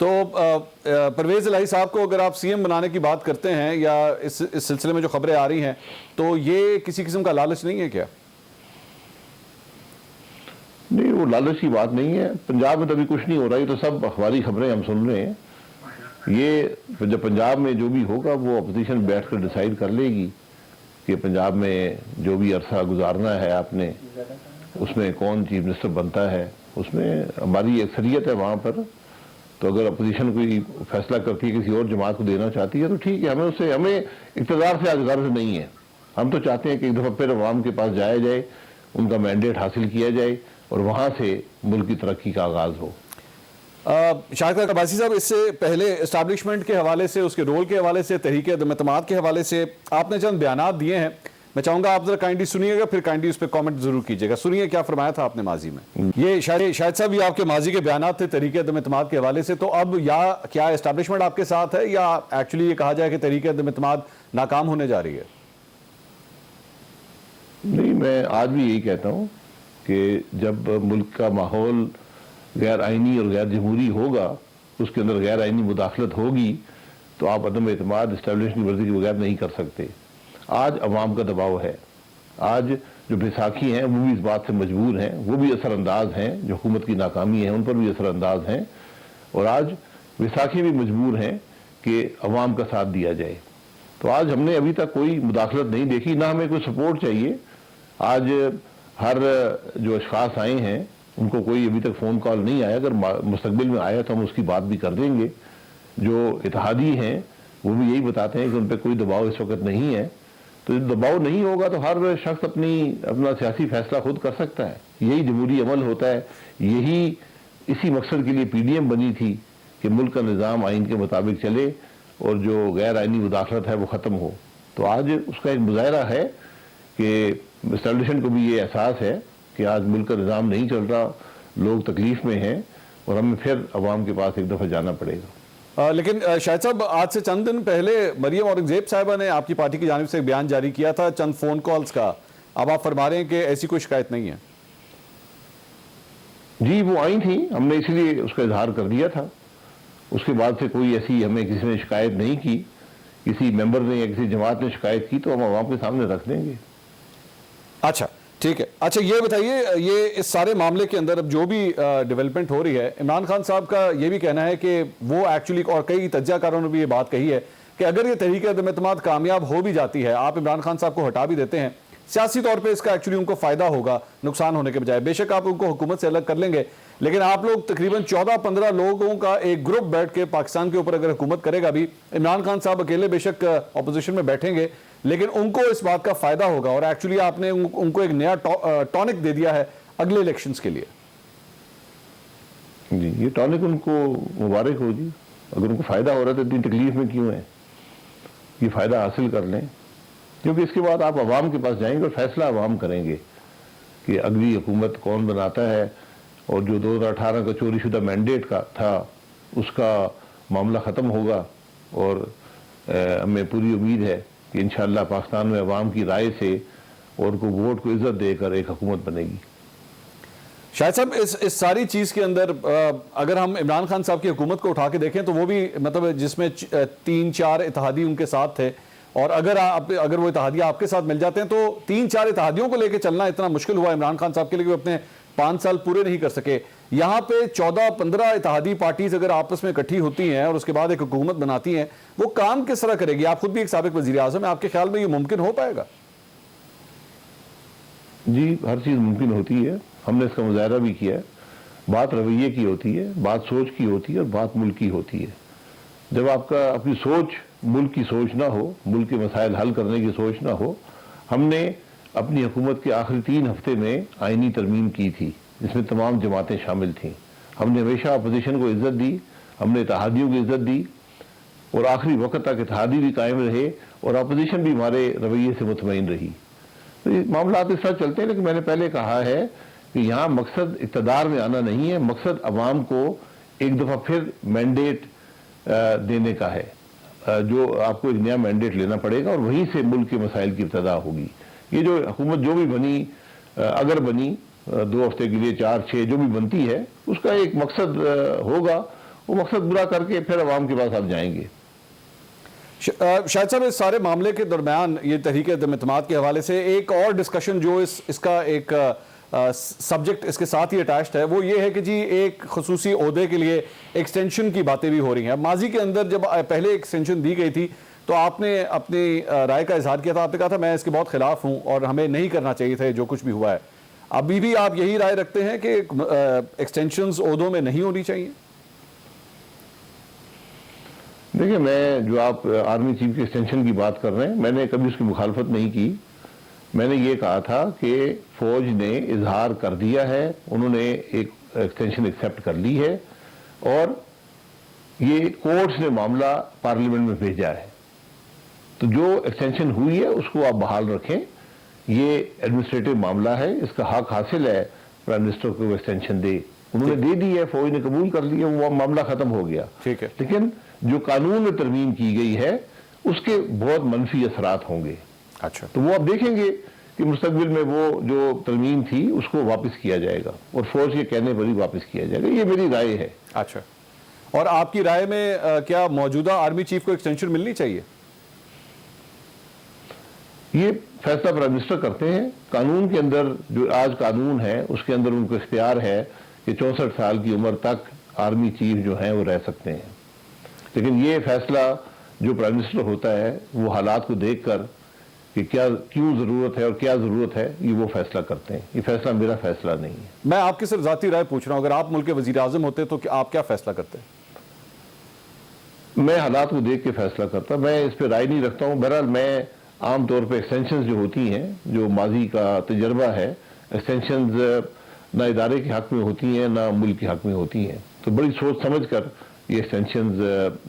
تو پرویز الہی صاحب کو اگر آپ سی ایم بنانے کی بات کرتے ہیں یا اس سلسلے میں جو خبریں آ رہی ہیں تو یہ کسی قسم کا لالچ نہیں ہے کیا؟ نہیں، وہ لالچ کی بات نہیں ہے. پنجاب میں تو ابھی کچھ نہیں ہو رہا، یہ تو سب اخباری خبریں ہم سن رہے ہیں. یہ جب پنجاب میں جو بھی ہوگا وہ اپوزیشن بیٹھ کر ڈیسائیڈ کر لے گی کہ پنجاب میں جو بھی عرصہ گزارنا ہے آپ نے، اس میں کون چیف منسٹر بنتا ہے. اس میں ہماری اکثریت ہے وہاں پر، تو اگر اپوزیشن کوئی فیصلہ کرتی ہے کسی اور جماعت کو دینا چاہتی ہے تو ٹھیک ہے. ہمیں اقتدار سے آج غرض نہیں ہے. ہم تو چاہتے ہیں کہ ایک دفعہ پھر عوام کے پاس جایا جائے، ان کا مینڈیٹ حاصل کیا جائے اور وہاں سے ملک کی ترقی کا آغاز ہو. شاہد عباسی صاحب، اس سے پہلے اسٹیبلشمنٹ کے حوالے سے، اس کے رول کے حوالے سے، تحریک عدم اعتماد کے حوالے سے آپ نے چند بیانات دیے ہیں. میں چاہوں گا آپ ذرا کائنڈلی سنیے گا، پھر کائنڈلی اس پہ کامنٹ ضرور کیجیے گا. سنیے کیا فرمایا تھا آپ نے ماضی میں. یہ شاہد صاحب، یہ آپ کے ماضی کے بیانات تھے تحریک عدم اعتماد کے حوالے سے. تو اب یا کیا اسٹیبلشمنٹ آپ کے ساتھ ہے یا ایکچولی یہ کہا جائے کہ تحریک عدم اعتماد ناکام ہونے جا رہی ہے؟ نہیں، میں آج بھی یہی کہتا ہوں کہ جب ملک کا ماحول غیر آئینی اور غیر جمہوری ہوگا، اس کے اندر غیر آئینی مداخلت ہوگی، تو آپ عدم اعتماد اسٹیبلشمنٹ کی مرضی کے بغیر نہیں کر سکتے. آج عوام کا دباؤ ہے. آج جو بیساکھی ہیں وہ بھی اس بات سے مجبور ہیں، وہ بھی اثر انداز ہیں. جو حکومت کی ناکامی ہے ان پر بھی اثر انداز ہیں. اور آج بیساکھی بھی مجبور ہیں کہ عوام کا ساتھ دیا جائے. تو آج ہم نے ابھی تک کوئی مداخلت نہیں دیکھی، نہ ہمیں کوئی سپورٹ چاہیے. آج ہر جو اشخاص آئے ہیں ان کو کوئی ابھی تک فون کال نہیں آیا. اگر مستقبل میں آیا تو ہم اس کی بات بھی کر دیں گے. جو اتحادی ہیں وہ بھی یہی بتاتے ہیں کہ ان پہ کوئی دباؤ اس وقت نہیں ہے. تو جب دباؤ نہیں ہوگا تو ہر شخص اپنا سیاسی فیصلہ خود کر سکتا ہے. یہی جمہوری عمل ہوتا ہے. اسی مقصد کے لیے پی ڈی ایم بنی تھی کہ ملک کا نظام آئین کے مطابق چلے اور جو غیر آئینی مداخلت ہے وہ ختم ہو. تو آج اس کا ایک مظاہرہ ہے کہ اسٹیبلشمنٹ کو بھی یہ احساس ہے کہ آج ملک کا نظام نہیں چل رہا، لوگ تکلیف میں ہیں اور ہمیں پھر عوام کے پاس ایک دفعہ جانا پڑے گا. لیکن شاہد صاحب، آج سے چند دن پہلے مریم اورنگزیب صاحبہ نے آپ کی پارٹی کی جانب سے ایک بیان جاری کیا تھا چند فون کالز کا. اب آپ فرما رہے ہیں کہ ایسی کوئی شکایت نہیں ہے. جی، وہ آئی تھی، ہم نے اسی لیے اس کا اظہار کر دیا تھا. اس کے بعد سے کوئی ایسی ہمیں کسی نے شکایت نہیں کی. کسی ممبر نے یا کسی جماعت نے شکایت کی تو ہم عوام کے سامنے رکھ دیں گے. اچھا، ٹھیک ہے. اچھا، یہ بتائیے، یہ اس سارے معاملے کے اندر اب جو بھی ڈیولپمنٹ ہو رہی ہے، عمران خان صاحب کا یہ بھی کہنا ہے کہ وہ ایکچولی، اور کئی تجزیہ کاروں نے بھی یہ بات کہی ہے کہ اگر یہ تحریک عدم اعتماد کامیاب ہو بھی جاتی ہے، آپ عمران خان صاحب کو ہٹا بھی دیتے ہیں، سیاسی طور پہ اس کا ایکچولی ان کو فائدہ ہوگا نقصان ہونے کے بجائے. بے شک آپ ان کو حکومت سے الگ کر لیں گے، لیکن آپ لوگ تقریباً 14-15 لوگوں کا ایک گروپ بیٹھ کے پاکستان کے اوپر اگر حکومت کرے گا بھی، عمران خان صاحب اکیلے بے شک اپوزیشن میں بیٹھیں گے، لیکن ان کو اس بات کا فائدہ ہوگا. اور ایکچولی آپ نے ان کو ایک نیا ٹونک دے دیا ہے اگلے الیکشنز کے لیے. جی، یہ ٹونک ان کو مبارک ہو. جی، اگر ان کو فائدہ ہو رہا ہے تو اتنی تکلیف میں کیوں ہے؟ یہ فائدہ حاصل کر لیں، کیونکہ اس کے بعد آپ عوام کے پاس جائیں گے اور فیصلہ عوام کریں گے کہ اگلی حکومت کون بناتا ہے. اور جو 2018 کا چوری شدہ مینڈیٹ کا تھا اس کا معاملہ ختم ہوگا. اور ہمیں پوری امید ہے کہ انشاءاللہ پاکستان میں عوام کی رائے سے اور کو ووٹ کو عزت دے کر ایک حکومت بنے گی. شاہد صاحب، اس ساری چیز کے اندر اگر ہم عمران خان صاحب کی حکومت کو اٹھا کے دیکھیں تو وہ بھی مطلب جس میں 3-4 اتحادی ان کے ساتھ تھے، اور اگر وہ اتحادیہ آپ کے ساتھ مل جاتے ہیں تو 3-4 اتحادیوں کو لے کے چلنا اتنا مشکل ہوا عمران خان صاحب کے لیے کہ وہ اپنے 5 سال پورے نہیں کر سکے. یہاں پہ 14-15 اتحادی پارٹیز اگر آپس میں اکٹھی ہوتی ہیں اور اس کے بعد ایک حکومت بناتی ہیں، وہ کام کس طرح کرے گی؟ آپ خود بھی ایک سابق وزیر اعظم ہیں، آپ کے خیال میں یہ ممکن ہو پائے گا؟ جی، ہر چیز ممکن ہوتی ہے. ہم نے اس کا مظاہرہ بھی کیا ہے. بات رویے کی ہوتی ہے، بات سوچ کی ہوتی ہے اور بات ملک کی ہوتی ہے. جب آپ کا اپنی سوچ ملک کی سوچ نہ ہو، ملک کے مسائل حل کرنے کی سوچ نہ ہو. ہم نے اپنی حکومت کے آخری 3 ہفتے میں آئینی ترمیم کی تھی جس میں تمام جماعتیں شامل تھیں. ہم نے ہمیشہ اپوزیشن کو عزت دی، ہم نے اتحادیوں کی عزت دی اور آخری وقت تک اتحادی بھی قائم رہے اور اپوزیشن بھی ہمارے رویے سے مطمئن رہی. تو یہ معاملات اس طرح چلتے ہیں. لیکن میں نے پہلے کہا ہے کہ یہاں مقصد اقتدار میں آنا نہیں ہے، مقصد عوام کو ایک دفعہ پھر مینڈیٹ دینے کا ہے. جو آپ کو ایک نیا مینڈیٹ لینا پڑے گا اور وہیں سے ملک کے مسائل کی ابتدا ہوگی. یہ جو حکومت جو بھی بنی، اگر بنی 2 ہفتے کے لیے 4-6 جو بھی بنتی ہے، اس کا ایک مقصد ہوگا وہ مقصد برا کر کے پھر عوام کے پاس آپ جائیں گے. شاہد صاحب اس سارے معاملے کے درمیان یہ تحریک عدم اعتماد کے حوالے سے ایک اور ڈسکشن جو اس کا ایک سبجیکٹ اس کے ساتھ ہی اٹیچڈ ہے وہ یہ ہے کہ جی ایک خصوصی عہدے کے لیے ایکسٹینشن کی باتیں بھی ہو رہی ہیں. ماضی کے اندر جب پہلے ایکسٹینشن دی گئی تھی تو آپ نے اپنی رائے کا اظہار کیا تھا, آپ نے کہا تھا میں اس کے بہت خلاف ہوں اور ہمیں نہیں کرنا چاہیے تھا جو کچھ بھی ہوا ہے. ابھی بھی آپ یہی رائے رکھتے ہیں کہ ایکسٹینشنز عہدوں میں نہیں ہونی چاہیے؟ دیکھیں, میں جو آپ آرمی چیف کی ایکسٹینشن کی بات کر رہے ہیں, میں نے کبھی اس کی مخالفت نہیں کی. میں نے یہ کہا تھا کہ فوج نے اظہار کر دیا ہے, انہوں نے ایک ایکسٹینشن ایکسیپٹ کر لی ہے اور یہ کورٹس نے معاملہ پارلیمنٹ میں بھیجا ہے. تو جو ایکسٹینشن ہوئی ہے اس کو آپ بحال رکھیں, یہ ایڈمنسٹریٹو معاملہ ہے, اس کا حق حاصل ہے پرائم منسٹر کو ایکسٹینشن دے. انہوں نے دے دی ہے, فوج نے قبول کر لیا, وہ معاملہ ختم ہو گیا. ٹھیک ہے, لیکن جو قانون میں ترمیم کی گئی ہے اس کے بہت منفی اثرات ہوں گے. اچھا, تو وہ آپ دیکھیں گے کہ مستقبل میں وہ جو ترمیم تھی اس کو واپس کیا جائے گا اور فوج کے کہنے پر ہی واپس کیا جائے گا. یہ میری رائے ہے. اچھا, اور آپ کی رائے میں کیا موجودہ آرمی چیف کو ایکسٹینشن ملنی چاہیے؟ یہ فیصلہ پرائم منسٹر کرتے ہیں. قانون کے اندر جو آج قانون ہے اس کے اندر ان کو اختیار ہے کہ 64 سال کی عمر تک آرمی چیف جو ہیں وہ رہ سکتے ہیں. لیکن یہ فیصلہ جو پرائم منسٹر ہوتا ہے وہ حالات کو دیکھ کر کہ کیوں ضرورت ہے اور کیا ضرورت ہے یہ وہ فیصلہ کرتے ہیں. یہ فیصلہ میرا فیصلہ نہیں ہے. میں آپ کی صرف ذاتی رائے پوچھ رہا ہوں, اگر آپ ملک کے وزیر اعظم ہوتے تو آپ کیا فیصلہ کرتے؟ میں حالات کو دیکھ کے فیصلہ کرتا, میں اس پہ رائے نہیں رکھتا ہوں. بہرحال میں عام طور پہ ایکسٹینشنز جو ہوتی ہیں, جو ماضی کا تجربہ ہے, ایکسٹینشنز نہ ادارے کے حق میں ہوتی ہیں نہ ملک کے حق میں ہوتی ہیں. تو بڑی سوچ سمجھ کر یہ ایکسٹینشنز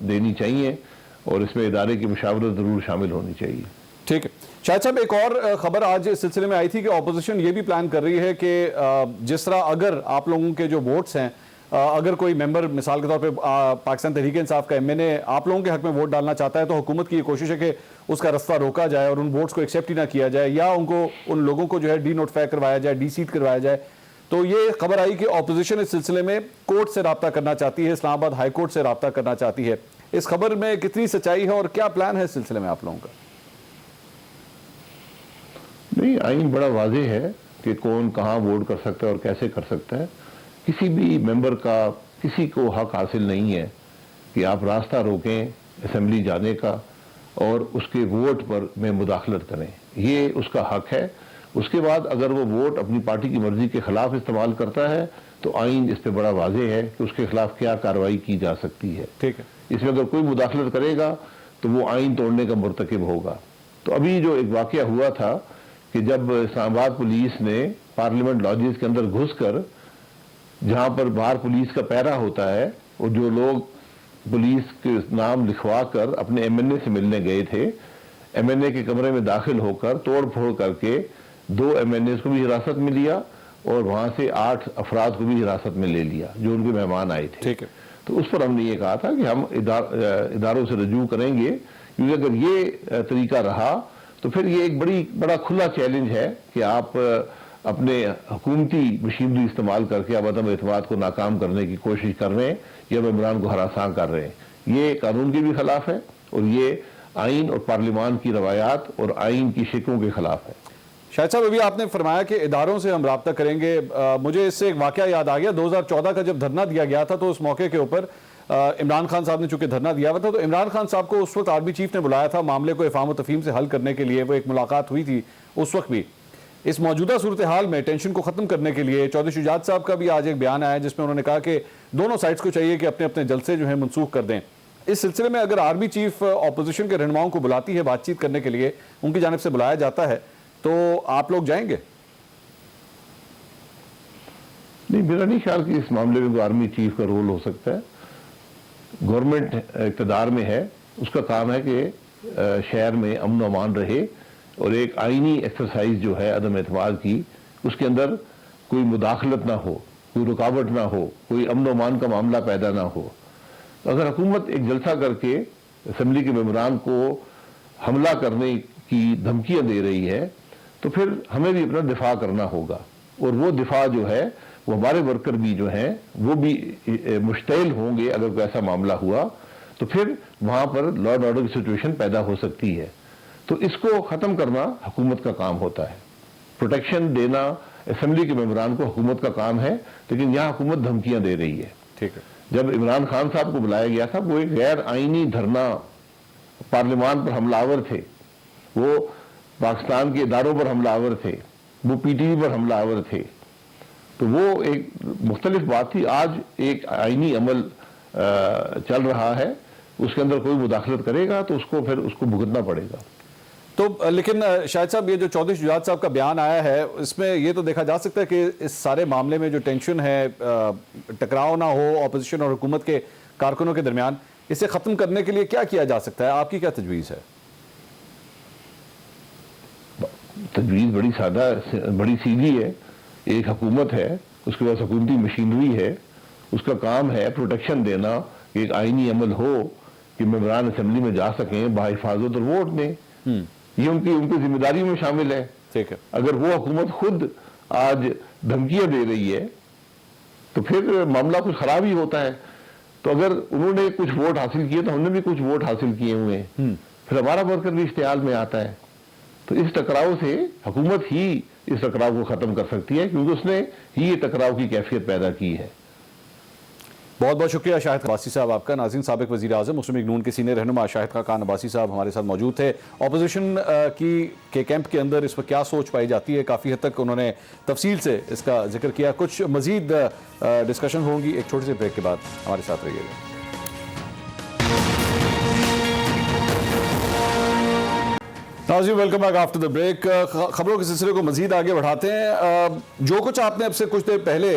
دینی چاہیے اور اس میں ادارے کی مشاورت ضرور شامل ہونی چاہیے. ٹھیک ہے. شاہد صاحب, ایک اور خبر آج اس سلسلے میں آئی تھی کہ اپوزیشن یہ بھی پلان کر رہی ہے کہ جس طرح اگر آپ لوگوں کے جو ووٹس ہیں, اگر کوئی ممبر مثال کے طور پہ پاکستان تحریک انصاف کا ایم این اے آپ لوگوں کے حق میں ووٹ ڈالنا چاہتا ہے تو حکومت کی یہ کوشش ہے کہ اس کا رستہ روکا جائے اور ان ووٹس کو ایکسیپٹ ہی نہ کیا جائے یا ان لوگوں کو جو ہے ڈی نوٹیفائی کروایا جائے, ڈی سیٹ کروایا جائے. تو یہ خبر آئی کہ اپوزیشن اس سلسلے میں کورٹ سے رابطہ کرنا چاہتی ہے, اسلام آباد ہائی کورٹ سے رابطہ کرنا چاہتی ہے. اس خبر میں کتنی سچائی ہے اور کیا پلان ہے اس سلسلے میں آپ لوگوں کا؟ نہیں, آئین بڑا واضح ہے کہ کون کہاں ووٹ کر سکتا ہے اور کیسے کر سکتا ہے. کسی بھی ممبر کا کسی کو حق حاصل نہیں ہے کہ آپ راستہ روکیں اسمبلی جانے کا اور اس کے ووٹ پر میں مداخلت کریں. یہ اس کا حق ہے. اس کے بعد اگر وہ ووٹ اپنی پارٹی کی مرضی کے خلاف استعمال کرتا ہے تو آئین اس پہ بڑا واضح ہے کہ اس کے خلاف کیا کارروائی کی جا سکتی ہے. ٹھیک ہے, اس میں اگر کوئی مداخلت کرے گا تو وہ آئین توڑنے کا مرتکب ہوگا. تو ابھی جو ایک واقعہ ہوا تھا کہ جب اسلام آباد پولیس نے پارلیمنٹ لاجز کے اندر گھس کر, جہاں پر باہر پولیس کا پہرا ہوتا ہے, اور جو لوگ پولیس کے نام لکھوا کر اپنے ایم این اے سے ملنے گئے تھے, ایم این اے کے کمرے میں داخل ہو کر توڑ پھوڑ کر کے 2 ایم این اے کو بھی حراست میں لیا اور وہاں سے 8 افراد کو بھی حراست میں لے لیا جو ان کے مہمان آئے تھے. ٹھیک ہے, تو اس پر ہم نے یہ کہا تھا کہ ہم اداروں سے رجوع کریں گے, کیونکہ اگر یہ طریقہ رہا تو پھر یہ ایک بڑا کھلا چیلنج ہے کہ آپ اپنے حکومتی مشینری استعمال کر کے عدم اعتماد کو ناکام کرنے کی کوشش کر رہے ہیں یا ممبران کو ہراساں کر رہے ہیں. یہ قانون کے بھی خلاف ہے اور یہ آئین اور پارلیمان کی روایات اور آئین کی شکوں کے خلاف ہے. شاہد صاحب, ابھی آپ نے فرمایا کہ اداروں سے ہم رابطہ کریں گے. مجھے اس سے ایک واقعہ یاد آ گیا. 2014 کا جب دھرنا دیا گیا تھا تو اس موقع کے اوپر عمران خان صاحب نے چونکہ دھرنا دیا ہوا تھا تو عمران خان صاحب کو اس وقت آرمی چیف نے بلایا تھا معاملے کو افہام و تفہیم سے حل کرنے کے لیے. وہ ایک ملاقات ہوئی تھی اس وقت بھی. اس موجودہ صورتحال میں ٹینشن کو ختم کرنے کے لیے چودھری شجاعت صاحب کا بھی آج ایک بیان آیا جس میں انہوں نے کہا کہ دونوں سائٹس کو چاہیے کہ اپنے اپنے جلسے جو ہیں منسوخ کر دیں. اس سلسلے میں اگر آرمی چیف اپوزیشن کے رہنماؤں کو بلاتی ہے بات چیت کرنے کے لیے, ان کی جانب سے بلایا جاتا ہے, تو آپ لوگ جائیں گے؟ نہیں, میرا نہیں خیال کہ اس معاملے میں آرمی چیف کا رول ہو سکتا ہے. گورنمنٹ اقتدار میں ہے, اس کا کام ہے کہ شہر میں امن و امان رہے اور ایک آئینی ایکسرسائز جو ہے عدم اعتماد کی, اس کے اندر کوئی مداخلت نہ ہو, کوئی رکاوٹ نہ ہو, کوئی امن و امان کا معاملہ پیدا نہ ہو. اگر حکومت ایک جلسہ کر کے اسمبلی کے ممبران کو حملہ کرنے کی دھمکیاں دے رہی ہے تو پھر ہمیں بھی اپنا دفاع کرنا ہوگا, اور وہ دفاع جو ہے وہ ہمارے ورکر بھی جو ہیں وہ بھی مشتعل ہوں گے اگر کوئی ایسا معاملہ ہوا تو پھر وہاں پر لا اینڈ آرڈر کی سچویشن پیدا ہو سکتی ہے. تو اس کو ختم کرنا حکومت کا کام ہوتا ہے. پروٹیکشن دینا اسمبلی کے ممبران کو حکومت کا کام ہے, لیکن یہاں حکومت دھمکیاں دے رہی ہے. ٹھیک ہے. جب عمران خان صاحب کو بلایا گیا تھا وہ ایک غیر آئینی دھرنا پارلیمان پر حملہ آور تھے, وہ پاکستان کے اداروں پر حملہ آور تھے, وہ پی ٹی وی پر حملہ آور تھے. تو وہ ایک مختلف بات تھی. آج ایک آئینی عمل چل رہا ہے, اس کے اندر کوئی مداخلت کرے گا تو اس کو پھر اس کو بھگتنا پڑے گا. تو لیکن شاہد صاحب یہ جو چودھری شجاعت صاحب کا بیان آیا ہے اس میں یہ تو دیکھا جا سکتا ہے کہ اس سارے معاملے میں جو ٹینشن ہے, ٹکراؤ نہ ہو اپوزیشن اور حکومت کے کارکنوں کے درمیان, اسے ختم کرنے کے لیے کیا کیا جا سکتا ہے؟ آپ کی کیا تجویز ہے؟ تجویز بڑی سادہ بڑی سیدھی ہے. ایک حکومت ہے, اس کے پاس حکومتی مشینری ہے, اس کا کام ہے پروٹیکشن دینا, ایک آئینی عمل ہو کہ ممبران اسمبلی میں جا سکیں بحفاظت اور ووٹ دیں. یہ ان کی ذمہ داریوں میں شامل ہے. ٹھیک ہے. اگر وہ حکومت خود آج دھمکیاں دے رہی ہے تو پھر معاملہ کچھ خراب ہی ہوتا ہے. تو اگر انہوں نے کچھ ووٹ حاصل کیے تو ہم نے بھی کچھ ووٹ حاصل کیے ہوئے ہیں, پھر ہمارا ورکر بھی اشتعال میں آتا ہے. تو اس ٹکراؤ سے حکومت ہی اس ٹکراؤ کو ختم کر سکتی ہے, کیونکہ اس نے ہی یہ ٹکراؤ کی کیفیت پیدا کی ہے. بہت بہت شکریہ شاہد عباسی صاحب آپ کا. ناظرین, سابق وزیر اعظم مسلم لیگ نون کے سینئر رہنما شاہد خاقان عباسی صاحب ہمارے ساتھ موجود تھے. اپوزیشن کے کیمپ کے اندر اس پر کیا سوچ پائی جاتی ہے, کافی حد تک انہوں نے تفصیل سے اس کا ذکر کیا. کچھ مزید ڈسکشن ہوں گی ایک چھوٹے سے بریک کے بعد. ہمارے ساتھ رہیے گا. ناظرین, welcome back after the break. خبروں کے سلسلے کو مزید آگے بڑھاتے ہیں. جو کچھ آپ نے اب سے کچھ دیر پہلے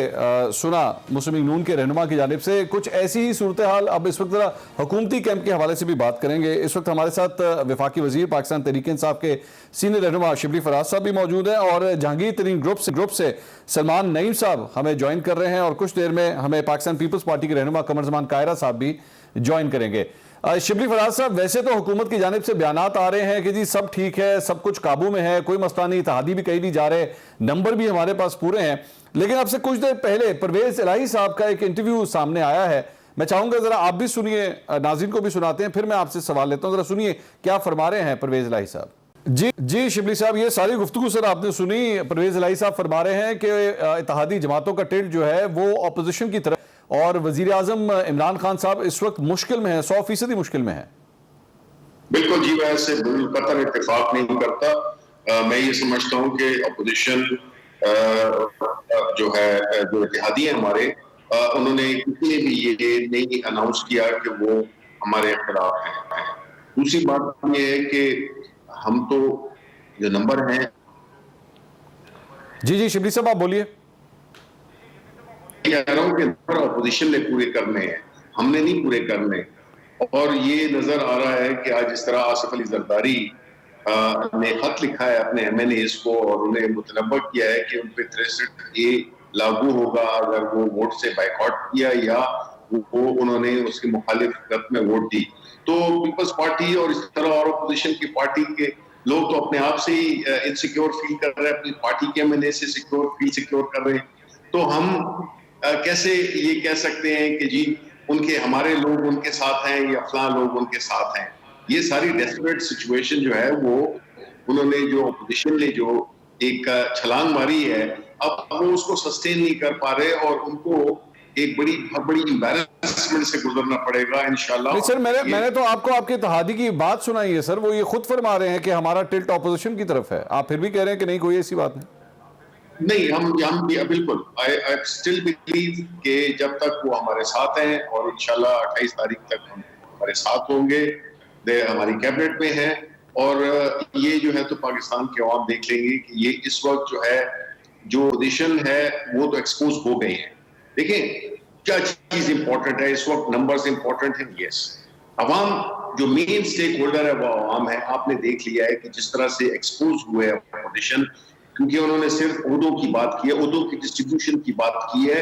سنا مسلم لیگ نون کے رہنما کی جانب سے, کچھ ایسی ہی صورتحال اب اس وقت ذرا حکومتی کیمپ کے حوالے سے بھی بات کریں گے. اس وقت ہمارے ساتھ وفاقی وزیر پاکستان تحریک انصاف کے سینئر رہنما شبلی فراز صاحب بھی موجود ہیں, اور جہانگیر ترین گروپ سے سلمان نعیم صاحب ہمیں جوائن کر رہے ہیں, اور کچھ دیر میں ہمیں پاکستان پیپلز پارٹی کے رہنما قمر زمان قاہرہ صاحب بھی جوائن کریں گے. شبلی فراز صاحب, ویسے تو حکومت کی جانب سے بیانات آ رہے ہیں کہ جی سب ٹھیک ہے, سب کچھ قابو میں ہے, کوئی مسئلہ نہیں, اتحادی بھی کہیں نہیں جا رہے, نمبر بھی ہمارے پاس پورے ہیں. لیکن اب سے کچھ دیر پہلے پرویز الہی صاحب کا ایک انٹرویو سامنے آیا ہے. میں چاہوں گا ذرا آپ بھی سنیے, ناظرین کو بھی سناتے ہیں, پھر میں آپ سے سوال لیتا ہوں. ذرا سنیے کیا فرما رہے ہیں پرویز الہی صاحب. جی شبلی صاحب, یہ ساری گفتگو سر آپ نے سنی. پرویز الہی صاحب فرما رہے ہیں کہ اتحادی جماعتوں کا ٹلٹ جو ہے وہ اپوزیشن کی طرف, اور وزیر اعظم عمران خان صاحب اس وقت مشکل میں ہیں, 100% مشکل میں ہیں. بالکل جی, میں اس سے قطعاً اتفاق نہیں کرتا. میں یہ سمجھتا ہوں کہ اپوزیشن جو ہے, جو اتحادی ہیں ہمارے, انہوں نے کسی نے بھی یہ نہیں اناؤنس کیا کہ وہ ہمارے خلاف ہیں. دوسری بات یہ ہے کہ ہم تو جو نمبر ہیں. جی شبلی صاحب آپ بولیے. کہہ رہا ہوں کہ نمبر اپوزیشن نے پورے کرنے ہیں, ہم نے نہیں پورے کرنے. اور یہ نظر آ رہا ہے کہ آج اس طرح آصف علی زرداری نے خط لکھا ہے اپنے ایم این ایز کو, اور انہیں متنبہ کیا ہے کہ ان پہ 63A لاگو ہوگا اگر وہ ووٹ سے بائیکاٹ کیا یا وہ انہوں نے اس کے مخالفت میں ووٹ دی. تو پیپلز پارٹی اور اس طرح اور اپوزیشن کی پارٹی کے لوگ تو اپنے آپ سے ہی انسیکیور فیل کر رہے ہیں, اپنی پارٹی کے ایم این اے سے سیکیور کر رہے ہیں. تو ہم کیسے یہ کہہ سکتے ہیں کہ جی ان کے ہمارے لوگ ان کے ساتھ ہیں یا فلاں لوگ ان کے ساتھ ہیں. یہ ساری ڈیسپریٹ سچویشن جو ہے وہ انہوں نے, جو اپوزیشن نے جو ایک چھلانگ ماری ہے, اب وہ اس کو سسٹین نہیں کر پا رہے, اور ان کو ایک بہت بڑی امبیرسمنٹ سے گزرنا پڑے گا انشاءاللہ. نہیں سر, میں نے تو آپ کو آپ کے اتحادی کی بات سنائی ہے سر, وہ یہ خود فرما رہے ہیں کہ ہمارا ٹلٹ اپوزیشن کی طرف ہے. آپ پھر بھی کہہ رہے ہیں کہ نہیں, کوئی ایسی بات نہیں. نہیں, ہم بالکل I still believe کہ جب تک وہ ہمارے ساتھ ہیں, اور انشاءاللہ 28 تاریخ تک ہم ہمارے ساتھ ہوں گے, ہماری کیبنٹ میں ہیں, اور یہ جو ہے تو پاکستان کے عوام دیکھ لیں گے کہ یہ اس وقت جو ہے جو پوزیشن ہے وہ تو ایکسپوز ہو گئی ہے. دیکھیں کیا چیز امپورٹنٹ ہے اس وقت, نمبرز امپورٹنٹ ہیں. یس, عوام جو مین سٹیک ہولڈر ہے وہ عوام ہے. آپ نے دیکھ لیا ہے کہ جس طرح سے ایکسپوز ہوئے اپوزیشن, کیونکہ انہوں نے صرف عہدوں کی بات کی ہے, عہدوں کی ڈسٹریبیوشن کی بات کی ہے,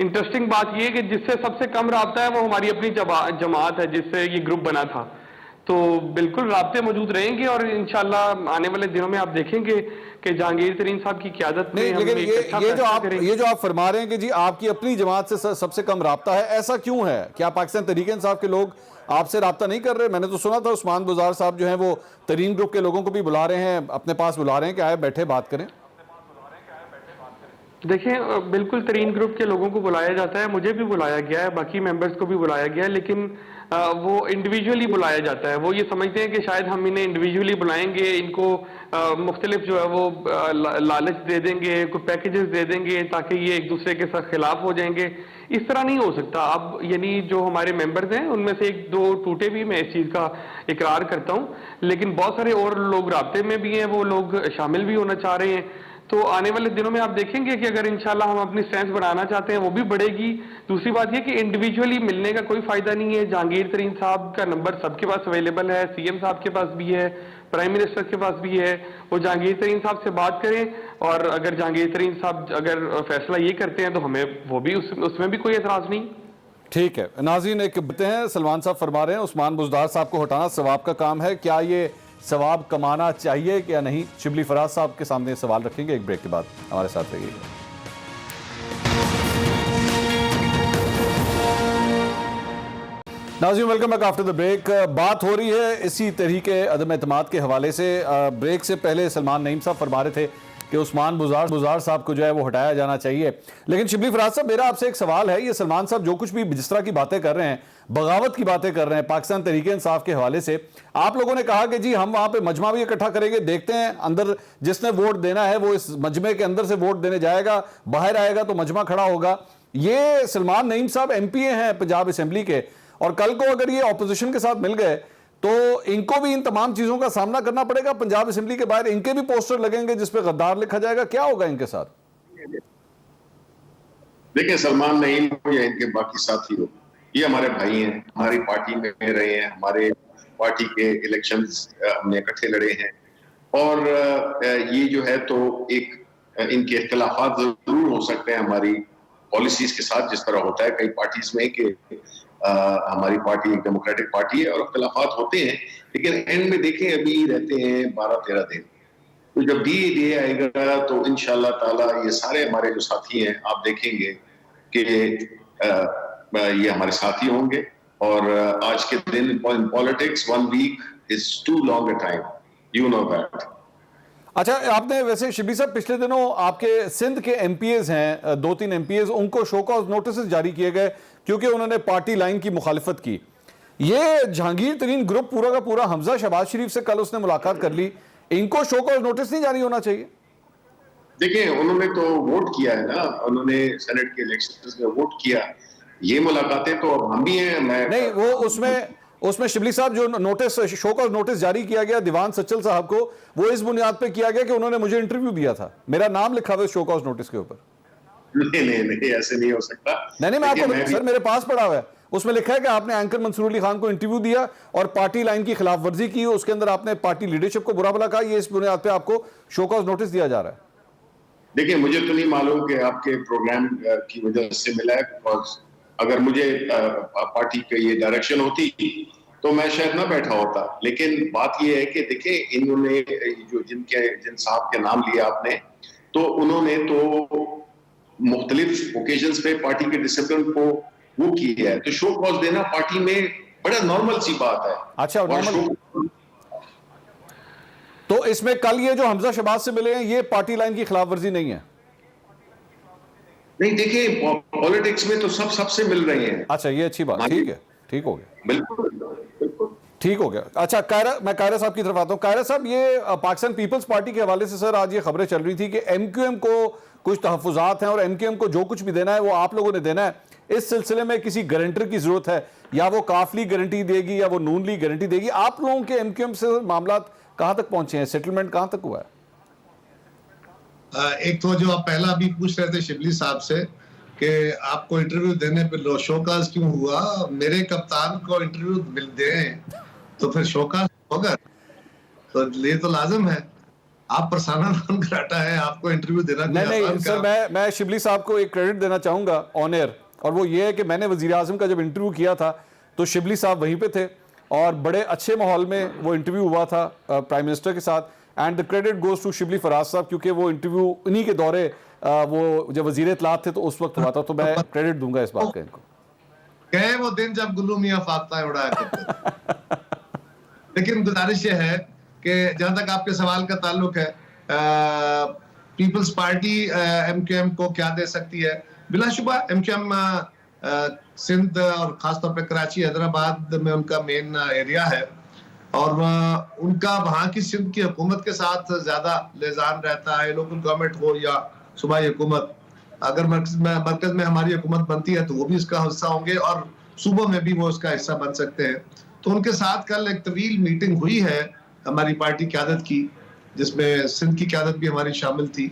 انٹرسٹنگ بات یہ ہے کہ جس سے سب سے کم رابطہ ہے وہ ہماری اپنی جماعت ہے جس سے یہ گروپ بنا تھا. تو بالکل رابطے موجود رہیں گے اور انشاءاللہ آنے والے دنوں میں آپ دیکھیں گے کہ جہانگیر ترین صاحب کی قیادت میں نہیں، ہم لیکن ایک اچھا فیصلہ کریں گے. یہ جو آپ فرما رہے ہیں کہ جی آپ کی اپنی جماعت سے سب سے کم رابطہ ہے، ایسا کیوں ہے؟ کیا پاکستان تحریک انصاف کے لوگ آپ سے رابطہ نہیں کر رہے؟ میں نے تو سنا تھا عثمان بزدار صاحب جو ہیں وہ ترین گروپ کے لوگوں کو بھی بلا رہے ہیں، اپنے پاس بلا رہے ہیں کہ آئے بیٹھے بات کریں. دیکھیں بالکل ترین گروپ کے لوگوں کو بلایا جاتا ہے، مجھے بھی بلایا گیا ہے، باقی ممبرز کو بھی بلایا گیا ہے، لیکن وہ انڈیویجولی بلایا جاتا ہے. وہ یہ سمجھتے ہیں کہ شاید ہم انہیں انڈیویجولی بلائیں گے، ان کو مختلف جو ہے وہ لالچ دے دیں گے، کوئی پیکیجز دے دیں گے تاکہ یہ ایک دوسرے کے ساتھ خلاف ہو جائیں گے. اس طرح نہیں ہو سکتا. اب یعنی جو ہمارے ممبرز ہیں ان میں سے ایک دو ٹوٹے بھی، میں اس چیز کا اقرار کرتا ہوں، لیکن بہت سارے اور لوگ رابطے میں بھی ہیں، وہ لوگ شامل بھی ہونا چاہ رہے ہیں. تو آنے والے دنوں میں آپ دیکھیں گے کہ اگر انشاءاللہ ہم اپنی اسٹرینتھ بڑھانا چاہتے ہیں وہ بھی بڑھے گی. دوسری بات یہ کہ انڈیویجولی ملنے کا کوئی فائدہ نہیں ہے. جہانگیر ترین صاحب کا نمبر سب کے پاس اویلیبل ہے، سی ایم صاحب کے پاس بھی ہے، پرائم منسٹر کے پاس بھی ہے. وہ جہانگیر ترین صاحب سے بات کریں اور اگر جہانگیر ترین صاحب اگر فیصلہ یہ کرتے ہیں تو ہمیں وہ بھی اس میں بھی کوئی اعتراض نہیں. ٹھیک ہے ناظرین، ایک بتیں ہیں سلمان صاحب فرما رہے ہیں عثمان بزدار صاحب کو ہٹانا ثواب کا کام ہے، کیا یہ ثواب کمانا چاہیے کیا نہیں؟ شبلی فراز صاحب کے سامنے سوال رکھیں گے. ایک بریک کے بعد ہمارے ساتھ رہیے گا. ناظرین welcome back after the break. بات ہو رہی ہے اسی تحریک عدم اعتماد کے حوالے سے. بریک سے پہلے سلمان نعیم صاحب فرما رہے تھے کہ عثمان بزدار صاحب کو جو ہے وہ ہٹایا جانا چاہیے. لیکن شبلی فراز صاحب میرا آپ سے ایک سوال ہے، یہ سلمان صاحب جو کچھ بھی جس طرح کی باتیں کر رہے ہیں، بغاوت کی باتیں کر رہے ہیں پاکستان تحریک انصاف کے حوالے سے، آپ لوگوں نے کہا کہ جی ہم وہاں پہ مجمع بھی اکٹھا کریں گے، دیکھتے ہیں اندر جس نے ووٹ دینا ہے وہ اس مجمع کے اندر سے ووٹ دینے جائے گا، باہر آئے گا تو مجمع کھڑا ہوگا. یہ سلمان نعیم صاحب ایم پی اے ہیں پنجاب اسمبلی کے، اور کل کو اگر یہ اپوزیشن کے ساتھ مل گئے تو ان کو بھی ان تمام چیزوں کا سامنا کرنا پڑے گا. پنجاب اسمبلی کے باہر ان کے بھی پوسٹر لگیں گے جس پہ غدار لکھا جائے گا. کیا ہوگا ان کے ساتھ؟ دیکھیں سلمان نعیم ہو یا ان کے باقی ساتھی ہو، یہ ہمارے بھائی ہیں، ہماری پارٹی میں رہے ہیں، ہمارے پارٹی کے الیکشنز ہم نے اکٹھے لڑے ہیں، اور یہ جو ہے تو ایک ان کے اختلافات ضرور ہو سکتے ہیں ہماری پالیسیز کے ساتھ، جس طرح ہوتا ہے کئی پارٹیز میں کہ ہماری پارٹی ایک ڈیموکریٹک پارٹی ہے اور اختلافات ہوتے ہیں، لیکن اینڈ میں دیکھیں ابھی رہتے ہیں 12-13 دن. تو جب ڈے آئے گا تو انشاءاللہ تعالیٰ یہ سارے ہمارے جو ساتھی ہیں آپ دیکھیں گے کہ یہ ہمارے ساتھی ہوں گے. اور آج کے دن politics 1 week is too long a time, you know that. اچھا، آپ نے ویسے شبلی صاحب پچھلے دنوں آپ کے سندھ کے ایم پی ایز ہیں 2-3 ایم پی ایز، ان کو شو کاز نوٹسز جاری کیے گئے کیونکہ انہوں نے پارٹی لائن کی مخالفت کی. یہ جہانگیر ترین گروپ پورا کا پورا حمزہ شہباز شریف سے کل اس نے ملاقات کر لی، ان کو شو کاز نوٹس نہیں جاری ہونا چاہیے؟ دیکھیں انہوں نے تو ووٹ کیا ہے نا، انہوں نے سینٹ کے الیکشنز میں ووٹ کیا. یہ ملاقاتیں تو اب ہم بھی ہیں. نہیں، وہ اس میں شبلی صاحب جو نوٹس شو کاز نوٹس جاری کیا گیا دیوان سچل صاحب کو، وہ اس بنیاد پہ کیا گیا کہ انہوں نے مجھے انٹرویو دیا تھا، میرا نام لکھا ہوا ہے شو کاز نوٹس کے اوپر. نہیں ایسے نہیں ہو سکتا. نہیں میں آپ کو سر میرے پاس پڑا ہوا ہے، اس میں لکھا ہے کہ آپ نے اینکر منصور علی خان کو انٹرویو دیا اور پارٹی لائن کی خلاف ورزی کی، اس کے اندر آپ نے پارٹی لیڈرشپ کو برا بھلا کہا. یہ اس بنیاد پہ آپ کو شو کاز نوٹس دیا جا رہا ہے. دیکھیں مجھے تو نہیں معلوم کہ آپ کے پروگرام کی وجہ سے ملا ہے، اگر مجھے پارٹی کی یہ ڈائریکشن ہوتی تو میں شاید نہ بیٹھا ہوتا. لیکن بات یہ ہے کہ دیکھیں انہوں نے جن صاحب کے نام لیا آپ نے، تو انہوں نے تو مختلف اوکیزنز پہ پارٹی کے ڈسپلن کو وہ کیا ہے، تو شو کاز دینا پارٹی میں بڑا نارمل سی بات ہے. اچھا نارمل. تو اس میں کل یہ جو حمزہ شہباز سے ملے ہیں یہ پارٹی لائن کی خلاف ورزی نہیں ہے؟ نہیں دیکھیں پالیٹکس میں تو سب سے مل رہے ہیں. اچھا یہ اچھی بات، ٹھیک ہے، ٹھیک ہو گیا، بالکل ٹھیک ہو گیا. اچھا میں قاہرہ صاحب کی طرف آتا ہوں. قاہرہ صاحب یہ پاکستان پیپلز پارٹی کے حوالے سے سر آج یہ خبریں چل رہی تھی کہ ایم کیو ایم کو کچھ تحفظات ہیں اور ایم کیو ایم کو جو کچھ بھی دینا ہے وہ آپ لوگوں نے دینا ہے. اس سلسلے میں کسی گارنٹر کی ضرورت ہے، یا وہ کاف لیگ گارنٹی دے گی یا وہ نون لیگ گارنٹی دے گی. آپ لوگوں کے ایم کیو ایم سے معاملات کہاں تک پہنچے ہیں، سیٹلمنٹ کہاں تک ہوا ہے؟ ایک تو جو آپ پہلا بھی پوچھ رہے تھے شبلی صاحب سے کہ آپ کو انٹرویو دینے پہ شوکاز کیوں ہوا، میرے کپتان کو انٹرویو دیں تو پھر شوکاز ہوگا، تو یہ تو لازم ہے. آپ پرسانا نان گراٹا ہے, آپ کو انٹرویو دینا کوئی نہیں آسان سر, کام. میں شبلی صاحب کو ایک کریڈٹ دینا چاہوں گا آن ایئر, اور وہ یہ ہے کہ میں نے وزیر اعظم کا جب انٹرویو کیا تھا تو شبلی صاحب وہیں پہ تھے اور بڑے اچھے ماحول میں وہ انٹرویو ہوا تھا پرائم منسٹر کے ساتھ, and the credit goes to Shibli Faraz sahib, کیونکہ وہ انٹرویو انہی کے دورے وہ جب وزیر اطلاعات تھے تو اس وقت ہوا تھا, تو میں کریڈٹ دوں گا اس بات کا ان کو. گئے وہ دن جب گلو میاں فاختہ اڑایا کرتے تھے. لیکن گزارش یہ ہے کہ جہاں تک آپ کے سوال کا تعلق ہے, Peoples Party M Q M کو کیا دے سکتی ہے, بلا شبہ ایم کیو ایم سندھ اور خاص طور پہ کراچی حیدرآباد میں ان کا مین ایریا ہے, اور ان کا وہاں کی سندھ کی حکومت کے ساتھ زیادہ لیزان رہتا ہے, لوکل گورنمنٹ ہو یا صوبائی حکومت. اگر مرکز میں ہماری حکومت بنتی ہے تو وہ بھی اس کا حصہ ہوں گے, اور صوبوں میں بھی وہ اس کا حصہ بن سکتے ہیں. تو ان کے ساتھ کل ایک طویل میٹنگ ہوئی ہے ہماری پارٹی قیادت کی, جس میں سندھ کی قیادت بھی ہماری شامل تھی.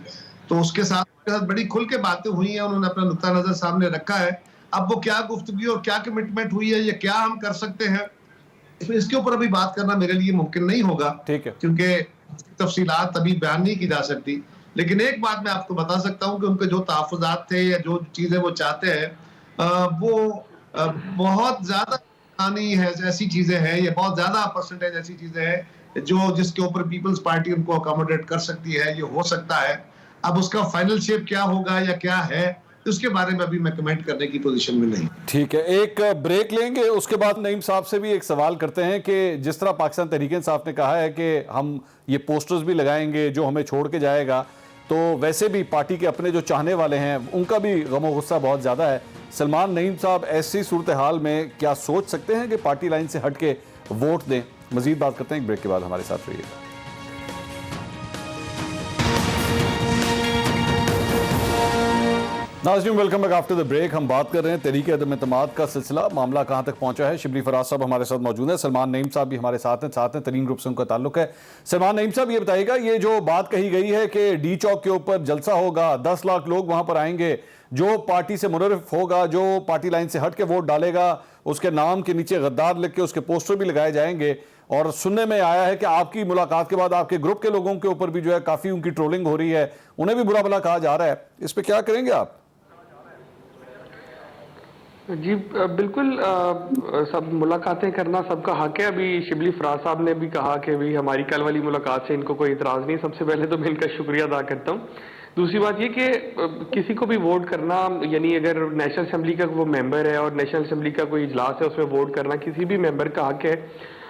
تو اس کے ساتھ بڑی کھل کے باتیں ہوئی ہیں, انہوں نے اپنا نقطہ نظر سامنے رکھا ہے. اب وہ کیا گفتگو اور کیا کمٹمنٹ ہوئی ہے, یا کیا ہم کر سکتے ہیں, اس کے اوپر ابھی بات کرنا میرے لیے ممکن نہیں ہوگا, ٹھیک ہے, کیونکہ تفصیلات ابھی بیان نہیں کی جا سکتی. لیکن ایک بات میں آپ کو بتا سکتا ہوں کہ ان کے جو تحفظات تھے یا جو چیزیں وہ چاہتے ہیں وہ بہت زیادہ ایسی چیزیں ہیں, یہ بہت زیادہ پرسنٹیج ایسی چیزیں ہیں جس کے اوپر پیپلز پارٹی ان کو اکاموڈیٹ کر سکتی ہے, یہ ہو سکتا ہے. اب اس کا فائنل شیپ کیا ہوگا یا کیا ہے, اس کے بارے میں ابھی میں کمنٹ کرنے کی پوزیشن میں نہیں. ٹھیک ہے, ایک بریک لیں گے, اس کے بعد نعیم صاحب سے بھی ایک سوال کرتے ہیں کہ جس طرح پاکستان تحریک انصاف نے کہا ہے کہ ہم یہ پوسٹرز بھی لگائیں گے جو ہمیں چھوڑ کے جائے گا, تو ویسے بھی پارٹی کے اپنے جو چاہنے والے ہیں ان کا بھی غم و غصہ بہت زیادہ ہے. سلمان نعیم صاحب ایسی صورتحال میں کیا سوچ سکتے ہیں کہ پارٹی لائن سے ہٹ کے ووٹ دیں؟ مزید بات کرتے ہیں ایک بریک کے بعد, ہمارے ساتھ رہیے گا. ناظرین welcome back after the break. ہم بات کر رہے ہیں تحریک عدم اعتماد کا سلسلہ, معاملہ کہاں تک پہنچا ہے. شبلی فراز صاحب ہمارے ساتھ موجود ہیں, سلمان نعیم صاحب بھی ہمارے ساتھ ہیں ترین گروپ سے ان کا تعلق ہے. سلمان نعیم صاحب یہ بتائیے گا, یہ جو بات کہی گئی ہے کہ ڈی چوک کے اوپر جلسہ ہوگا, 10 لاکھ لوگ وہاں پر آئیں گے, جو پارٹی سے منحرف ہوگا, جو پارٹی لائن سے ہٹ کے ووٹ ڈالے گا, اس کے نام کے نیچے غدار لکھ کے اس کے پوسٹر بھی لگائے جائیں گے, اور سننے میں آیا ہے کہ آپ کی ملاقات کے بعد آپ کے گروپ کے لوگوں کے اوپر بھی جو ہے کافی ان کی ٹرولنگ ہو رہی ہے, انہیں بھی برا بھلا کہا جا رہا ہے, اس پہ کیا کریں گے آپ؟ جی بالکل, سب ملاقاتیں کرنا سب کا حق ہے. ابھی شبلی فراز صاحب نے بھی کہا کہ بھی ہماری کل والی ملاقات سے ان کو کوئی اعتراض نہیں. سب سے پہلے تو میں ان کا شکریہ ادا کرتا ہوں. دوسری بات یہ کہ کسی کو بھی ووٹ کرنا, یعنی اگر نیشنل اسمبلی کا وہ ممبر ہے اور نیشنل اسمبلی کا کوئی اجلاس ہے اس میں ووٹ کرنا کسی بھی ممبر کا حق ہے,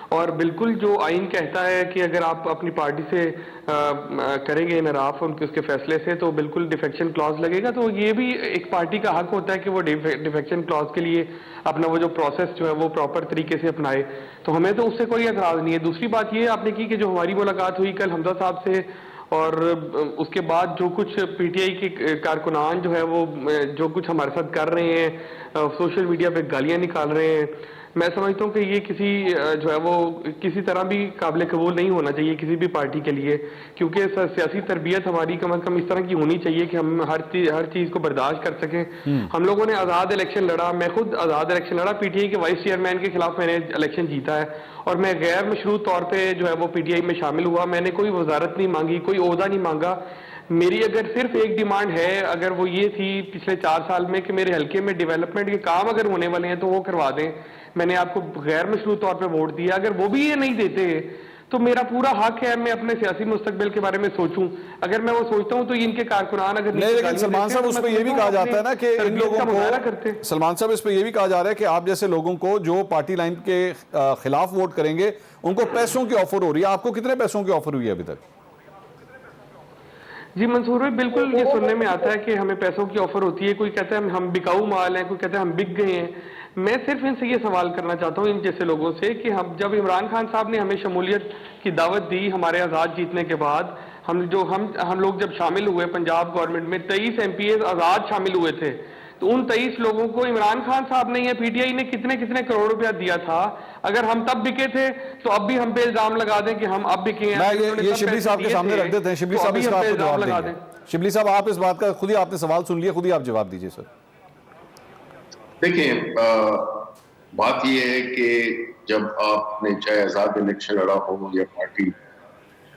اور بالکل جو آئین کہتا ہے کہ اگر آپ اپنی پارٹی سے کریں گے انحراف اس کے فیصلے سے تو بالکل ڈیفیکشن کلاز لگے گا. تو یہ بھی ایک پارٹی کا حق ہوتا ہے کہ وہ ڈیفیکشن کلاز کے لیے اپنا وہ جو پروسیس جو ہے وہ پراپر طریقے سے اپنائے. تو ہمیں تو اس سے کوئی اعتراض نہیں ہے. دوسری بات یہ آپ نے کی کہ جو ہماری ملاقات ہوئی کل حمزہ صاحب سے, اور اس کے بعد جو کچھ پی ٹی آئی کے کارکنان جو ہے وہ جو کچھ ہمارے ساتھ کر رہے ہیں, سوشل میڈیا پہ گالیاں نکال رہے ہیں, میں سمجھتا ہوں کہ یہ کسی جو ہے وہ کسی طرح بھی قابل قبول نہیں ہونا چاہیے کسی بھی پارٹی کے لیے, کیونکہ سیاسی تربیت ہماری کم از کم اس طرح کی ہونی چاہیے کہ ہم ہر چیز کو برداشت کر سکیں. ہم لوگوں نے آزاد الیکشن لڑا, میں خود آزاد الیکشن لڑا, پی ٹی آئی کے وائس چیئرمین کے خلاف میں نے الیکشن جیتا ہے, اور میں غیر مشروط طور پہ جو ہے وہ پی ٹی آئی میں شامل ہوا. میں نے کوئی وزارت نہیں مانگی, کوئی عہدہ نہیں مانگا. میری اگر صرف ایک ڈیمانڈ ہے, اگر وہ یہ تھی پچھلے 4 سال میں کہ میرے حلقے میں ڈیولپمنٹ کے کام اگر ہونے والے ہیں تو وہ کروا دیں. میں نے آپ کو غیر مشروط طور پہ ووٹ دیا, اگر وہ بھی یہ نہیں دیتے تو میرا پورا حق ہے میں اپنے سیاسی مستقبل کے بارے میں سوچوں. اگر میں وہ سوچتا ہوں تو ان کے کارکنان اگر نہیں, لیکن سلمان صاحب اس پہ یہ بھی کہا جاتا ہے نا کہ ان لوگوں کو, سلمان صاحب اس پہ یہ بھی کہا جا رہا ہے کہ آپ جیسے لوگوں کو جو پارٹی لائن کے خلاف ووٹ کریں گے ان کو پیسوں کی آفر ہو رہی ہے. آپ کو کتنے پیسوں کی آفر ہوئی ہے ابھی تک؟ جی منصور بھائی, بالکل یہ سننے میں آتا ہے کہ ہمیں پیسوں کی آفر ہوتی ہے. کوئی کہتا ہے ہم بکاؤ مال ہیں, کوئی کہتا ہے ہم بک گئے ہیں. میں صرف ان سے یہ سوال کرنا چاہتا ہوں ان جیسے لوگوں سے کہ ہم جب عمران خان صاحب نے ہمیں شمولیت کی دعوت دی ہمارے آزاد جیتنے کے بعد, ہم لوگ جب شامل ہوئے پنجاب گورنمنٹ میں 23 ایم پی ایز آزاد شامل ہوئے تھے, تو ان 23 لوگوں کو عمران خان صاحب نے یا پی ٹی آئی نے کتنے کروڑ روپیہ دیا تھا. اگر ہم تب بکے تھے تو اب بھی ہم پہ الزام لگا دیں کہ ہم اب بکے ہیں. یہ شبلی صاحب کے سامنے رکھ دیتے ہیں, شبلی صاحب اس کا آپ کو جواب دیں گے. شبلی صاحب آپ اس بات کا خود ہی آپ نے سوال سن لیا, خود ہی آپ جواب دیجئے سر. دیکھیں, بات یہ ہے کہ جب آپ نے چاہے آزاد الیکشن لڑا ہو یا پارٹی